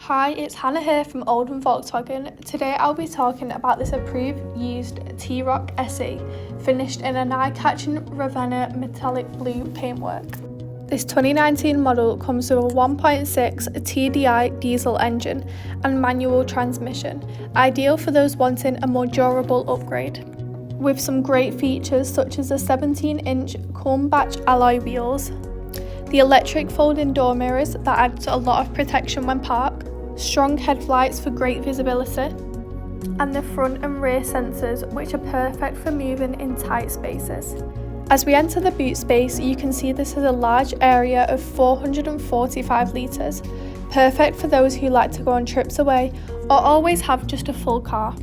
Hi, it's Hannah here from Oldham Volkswagen. Today I'll be talking about this approved used T-Roc SE, finished in an eye-catching Ravenna metallic blue paintwork. This 2019 model comes with a 1.6 TDI diesel engine and manual transmission, ideal for those wanting a more durable upgrade. With some great features such as the 17-inch chrome batch alloy wheels, the electric folding door mirrors that add a lot of protection when parked, strong headlights for great visibility, and the front and rear sensors which are perfect for moving in tight spaces. As we enter the boot space, you can see this is a large area of 445 litres, perfect for those who like to go on trips away or always have just a full car.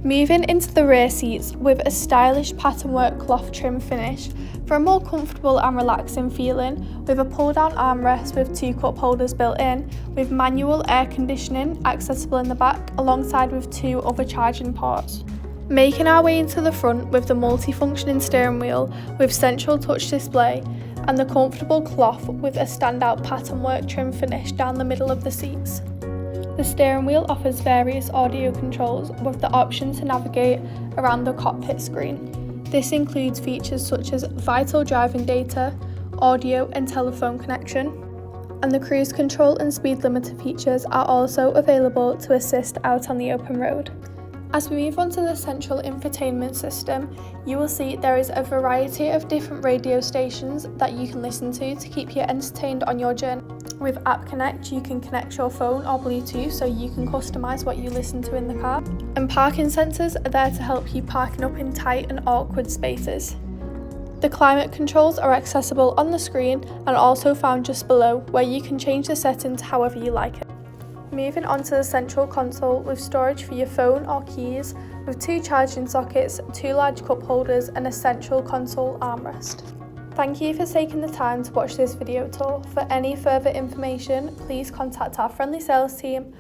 Moving into the rear seats with a stylish patternwork cloth trim finish for a more comfortable and relaxing feeling, with a pull-down armrest with 2 cup holders built in, with manual air conditioning accessible in the back alongside with 2 other charging ports. Making our way into the front with the multi-functioning steering wheel with central touch display and the comfortable cloth with a standout patternwork trim finish down the middle of the seats. The steering wheel offers various audio controls with the option to navigate around the cockpit screen. This includes features such as vital driving data, audio and telephone connection, and the cruise control and speed limiter features are also available to assist out on the open road. As we move on to the central infotainment system, you will see there is a variety of different radio stations that you can listen to keep you entertained on your journey. With App Connect, you can connect your phone or Bluetooth so you can customise what you listen to in the car. And parking sensors are there to help you parking up in tight and awkward spaces. The climate controls are accessible on the screen and also found just below, where you can change the settings however you like it. Moving on to the central console with storage for your phone or keys, with 2 charging sockets, 2 large cup holders and a central console armrest. Thank you for taking the time to watch this video tour. For any further information, please contact our friendly sales team